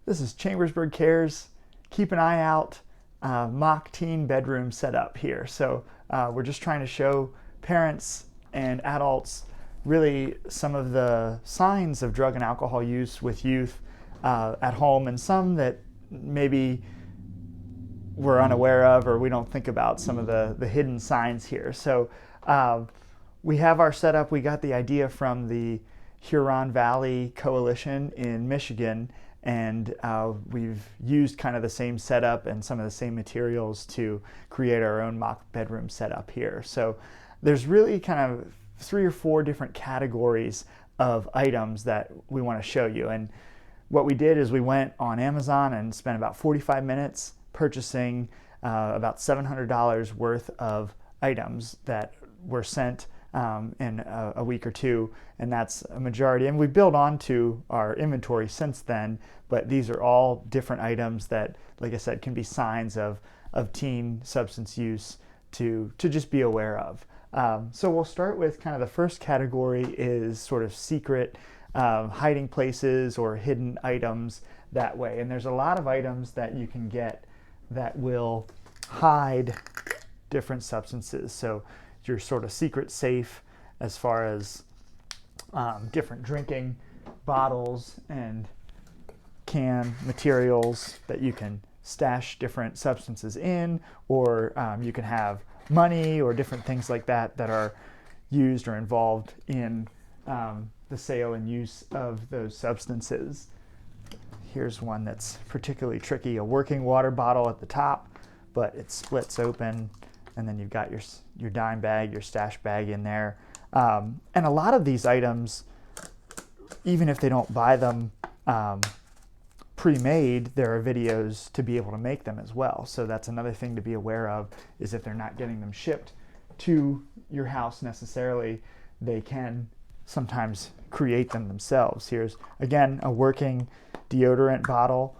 This is Chambersburg Cares. Keep an eye out. Mock teen bedroom setup here. So we're just trying to show parents and adults really some of the signs of drug and alcohol use with youth at home, and some that maybe we're unaware of or we don't think about, some of the hidden signs here. So we have our setup. We got the idea from the Huron Valley Coalition in Michigan, and we've used kind of the same setup and some of the same materials to create our own mock bedroom setup here. So there's really kind of 3 or 4 different categories of items that we want to show you. And what we did is we went on Amazon and spent about 45 minutes purchasing about $700 worth of items that were sent in a week or two, and that's a majority. And we built onto our inventory since then, but these are all different items that, like I said, can be signs of teen substance use to just be aware of. So we'll start with kind of the first category is sort of secret hiding places or hidden items that way. And there's a lot of items that you can get that will hide different substances. So your sort of secret safe as far as different drinking bottles and can materials that you can stash different substances in, or you can have money or different things like that that are used or involved in the sale and use of those substances. Here's one that's particularly tricky: a working water bottle at the top, but it splits open, and then you've got your dime bag, your stash bag in there. And a lot of these items, even if they don't buy them pre-made, there are videos to be able to make them as well. So that's another thing to be aware of, is if they're not getting them shipped to your house necessarily, they can sometimes create them themselves. Here's, again, a working deodorant bottle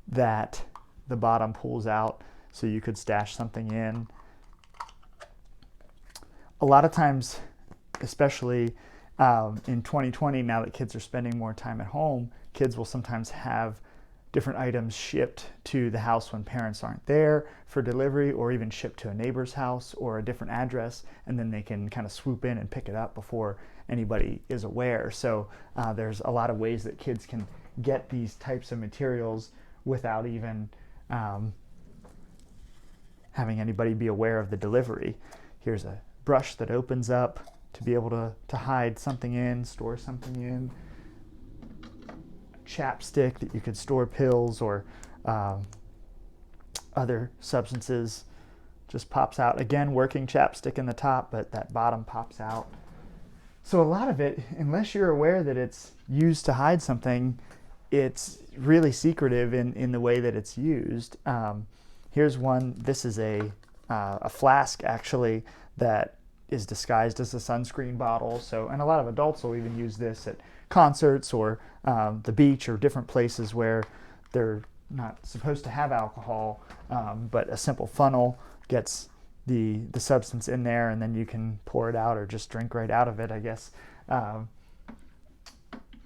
that the bottom pulls out so you could stash something in. A lot of times, especially in 2020, now that kids are spending more time at home, kids will sometimes have different items shipped to the house when parents aren't there for delivery, or even shipped to a neighbor's house or a different address, and then they can kind of swoop in and pick it up before anybody is aware. So there's a lot of ways that kids can get these types of materials without even having anybody be aware of the delivery. Here's a brush that opens up to be able to hide something in, store something in. Chapstick that you could store pills or other substances, just pops out. Again, working chapstick in the top, but that bottom pops out. So a lot of it, unless you're aware that it's used to hide something, it's really secretive in the way that it's used. Here's one. This is a flask, actually, that is disguised as a sunscreen bottle. So, and a lot of adults will even use this at concerts or the beach or different places where they're not supposed to have alcohol, but a simple funnel gets the substance in there, and then you can pour it out or just drink right out of it, I guess,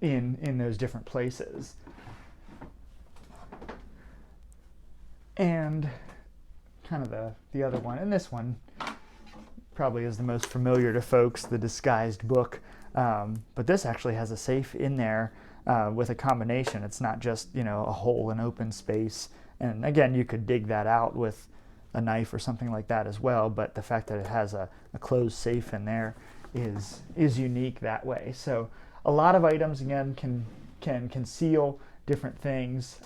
in those different places. And kind of the other one, and this one probably is the most familiar to folks, the disguised book. But this actually has a safe in there with a combination. It's not just, a hole and open space. And again, you could dig that out with a knife or something like that as well. But the fact that it has a closed safe in there is unique that way. So a lot of items, again, can conceal different things.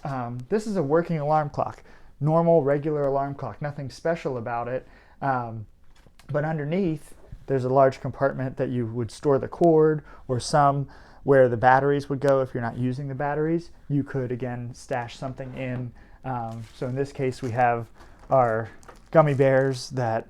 This is a working alarm clock, normal, regular alarm clock, nothing special about it. But underneath, there's a large compartment that you would store the cord, or some where the batteries would go if you're not using the batteries. You could, again, stash something in. So in this case, we have our gummy bears that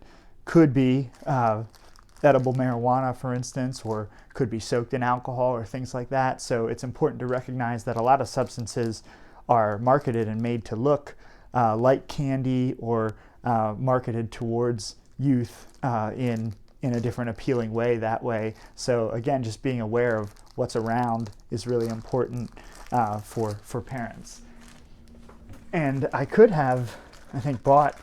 could be edible marijuana, for instance, or could be soaked in alcohol or things like that. So it's important to recognize that a lot of substances are marketed and made to look like candy, or marketed towards youth in a different appealing way that way. So again, just being aware of what's around is really important for parents. And I could have, I think, bought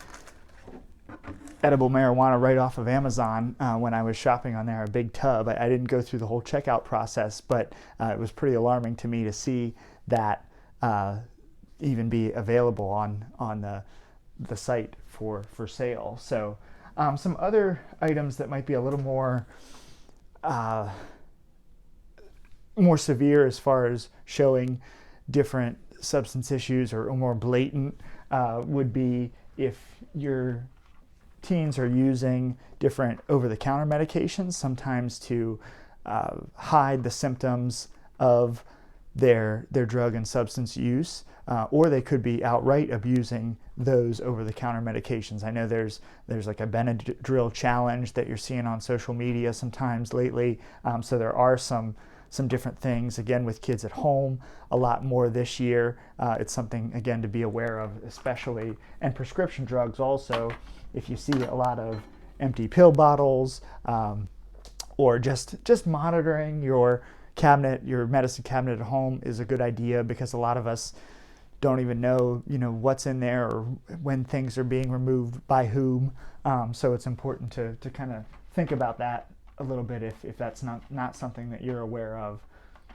edible marijuana right off of Amazon when I was shopping on there, a big tub. I didn't go through the whole checkout process, but it was pretty alarming to me to see that even be available on the site for sale. So some other items that might be a little more severe as far as showing different substance issues or more blatant would be if your teens are using different over-the-counter medications, sometimes to hide the symptoms of their drug and substance use, or they could be outright abusing those over-the-counter medications. I know there's like a Benadryl challenge that you're seeing on social media sometimes lately, so there are some different things, again, with kids at home a lot more this year. It's something, again, to be aware of, especially, and prescription drugs also. If you see a lot of empty pill bottles, or just monitoring your cabinet, your medicine cabinet at home is a good idea, because a lot of us don't even know, what's in there or when things are being removed by whom. So it's important to kind of think about that a little bit if that's not something that you're aware of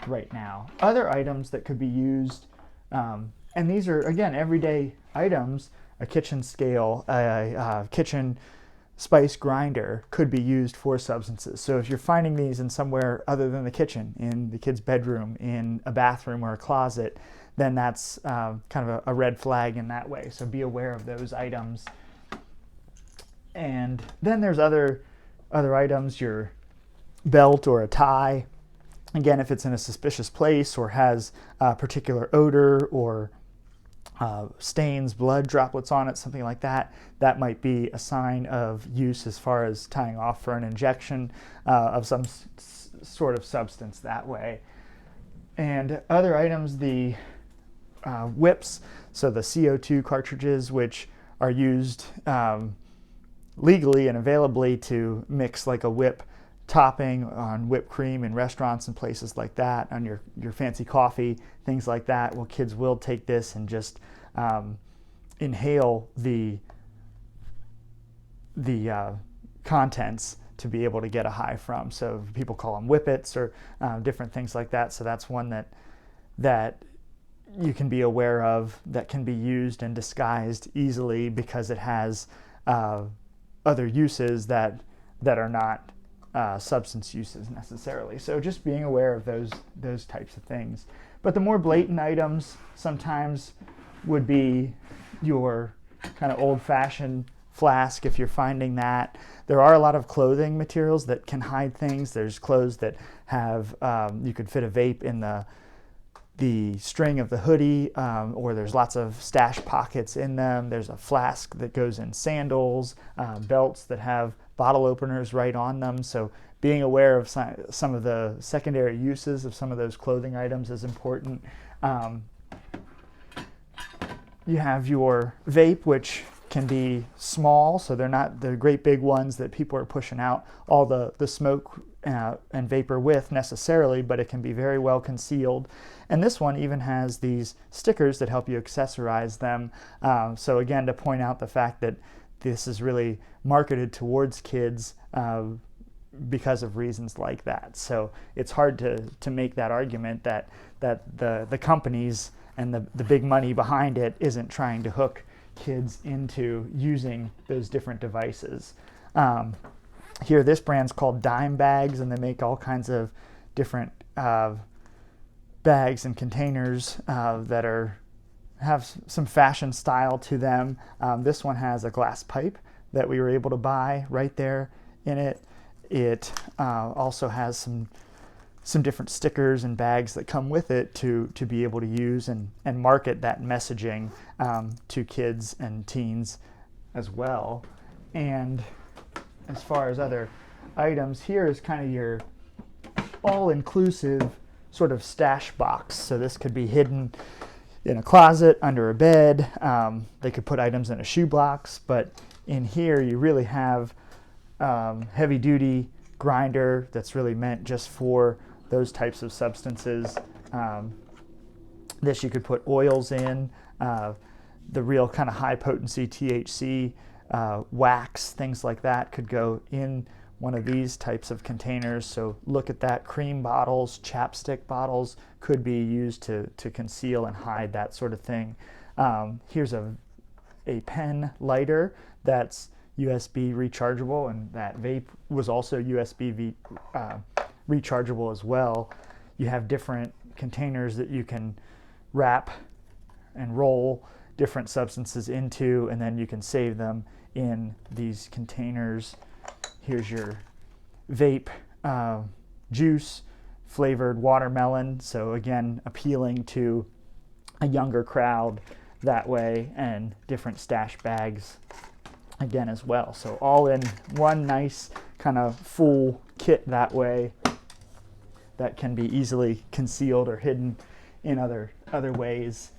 right now. Other items that could be used, and these are, again, everyday items. A kitchen scale, a kitchen spice grinder could be used for substances. So if you're finding these in somewhere other than the kitchen, in the kid's bedroom, in a bathroom or a closet, then that's kind of a red flag in that way. So be aware of those items. And then there's other items, your belt or a tie. Again, if it's in a suspicious place or has a particular odor or stains, blood droplets on it, something like that, that might be a sign of use as far as tying off for an injection of some sort of substance that way. And other items, the whips, so the CO2 cartridges, which are used legally and availably to mix like a whip topping on whipped cream in restaurants and places like that, on your fancy coffee, things like that. Well, kids will take this and just inhale the contents to be able to get a high from. So people call them whippets or different things like that. So that's one that you can be aware of, that can be used and disguised easily because it has other uses that are not substance uses necessarily. So just being aware of those types of things. But the more blatant items sometimes would be your kind of old-fashioned flask, if you're finding that. There are a lot of clothing materials that can hide things. There's clothes that have, you could fit a vape in the string of the hoodie, or there's lots of stash pockets in them. There's a flask that goes in sandals, belts that have bottle openers right on them. So being aware of some of the secondary uses of some of those clothing items is important. You have your vape, which can be small, so they're not the great big ones that people are pushing out all the smoke and vapor with necessarily, but it can be very well concealed. And this one even has these stickers that help you accessorize them. So again, to point out the fact that this is really marketed towards kids because of reasons like that. So it's hard to make that argument that the companies and the big money behind it isn't trying to hook kids into using those different devices. Here, this brand's called Dime Bags, and they make all kinds of different bags and containers that have some fashion style to them. This one has a glass pipe that we were able to buy right there in it. It also has some different stickers and bags that come with it to be able to use and market that messaging to kids and teens as well. And as far as other items, here is kind of your all-inclusive sort of stash box. So this could be hidden in a closet, under a bed. They could put items in a shoebox, but in here you really have heavy-duty grinder that's really meant just for those types of substances. This you could put oils in. the real kind of high potency THC, wax, things like that could go in one of these types of containers. So look at that. Cream bottles, chapstick bottles could be used to conceal and hide that sort of thing. Here's a pen lighter that's USB rechargeable, and that vape was also USB rechargeable as well. You have different containers that you can wrap and roll different substances into, and then you can save them in these containers. Here's your vape juice flavored watermelon, so again appealing to a younger crowd that way, and different stash bags again as well. So all in one nice kind of full kit that way, that can be easily concealed or hidden in other ways.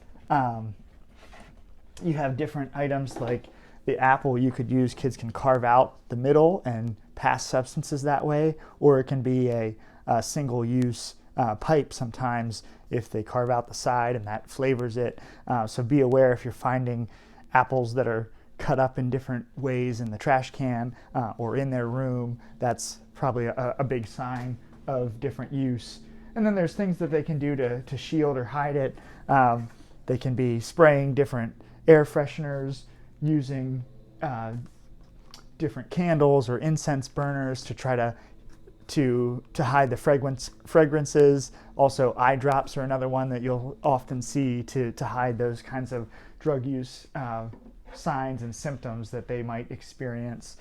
You have different items like the apple you could use. Kids can carve out the middle and pass substances that way, or it can be a single-use pipe sometimes if they carve out the side and that flavors it. So be aware if you're finding apples that are cut up in different ways in the trash can or in their room. That's probably a big sign of different use. And then there's things that they can do to shield or hide it. They can be spraying different air fresheners, using different candles or incense burners to try to hide the fragrances. Also, eye drops are another one that you'll often see to hide those kinds of drug use signs and symptoms that they might experience.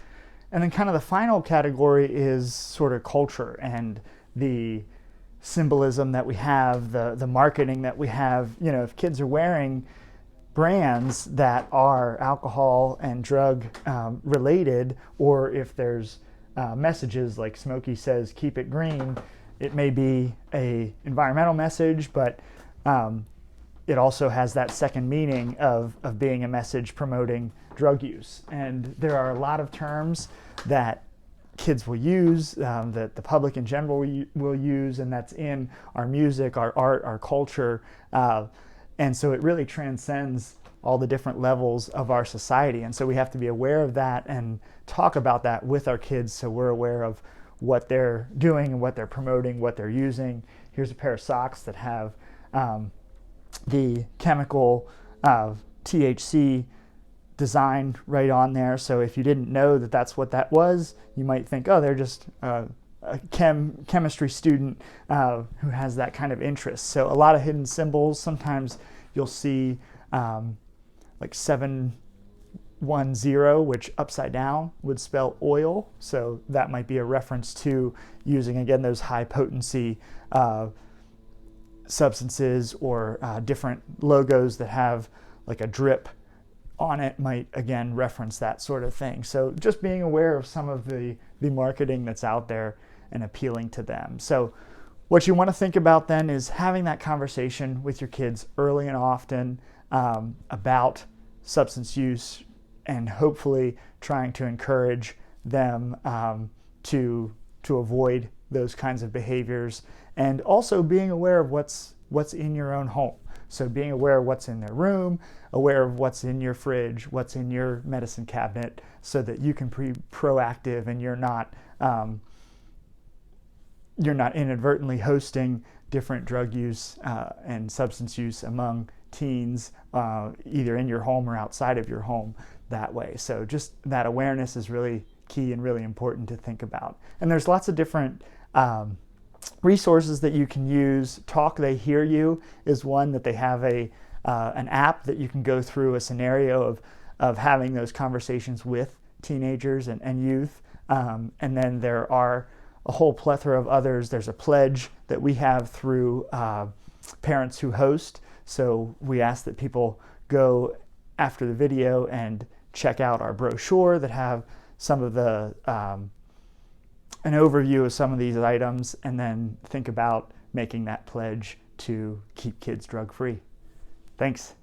And then kind of the final category is sort of culture and the symbolism that we have, the marketing that we have. You know, if kids are wearing brands that are alcohol and drug related, or if there's messages like Smokey says, keep it green, it may be a environmental message, but it also has that second meaning of being a message promoting drug use. And there are a lot of terms that kids will use, that the public in general will use, and that's in our music, our art, our culture. And so it really transcends all the different levels of our society. And so we have to be aware of that and talk about that with our kids, so we're aware of what they're doing and what they're promoting, what they're using. Here's a pair of socks that have the chemical THC design right on there. So if you didn't know that that's what that was, you might think, oh, they're just a chemistry student who has that kind of interest. So a lot of hidden symbols. Sometimes you'll see like 710, which upside down would spell oil. So that might be a reference to using, again, those high potency substances, or different logos that have like a drip on it might, again, reference that sort of thing. So just being aware of some of the marketing that's out there and appealing to them. So what you want to think about then is having that conversation with your kids early and often about substance use, and hopefully trying to encourage them to avoid those kinds of behaviors, and also being aware of what's in your own home. So being aware of what's in their room, aware of what's in your fridge, what's in your medicine cabinet, so that you can be proactive and you're not inadvertently hosting different drug use and substance use among teens, either in your home or outside of your home that way. So just that awareness is really key and really important to think about. And there's lots of different resources that you can use. Talk They Hear You is one that they have an app that you can go through a scenario of having those conversations with teenagers and youth. And then there are a whole plethora of others. There's a pledge that we have through Parents Who Host. So we ask that people go after the video and check out our brochure that have some of the an overview of some of these items, and then think about making that pledge to keep kids drug-free. Thanks.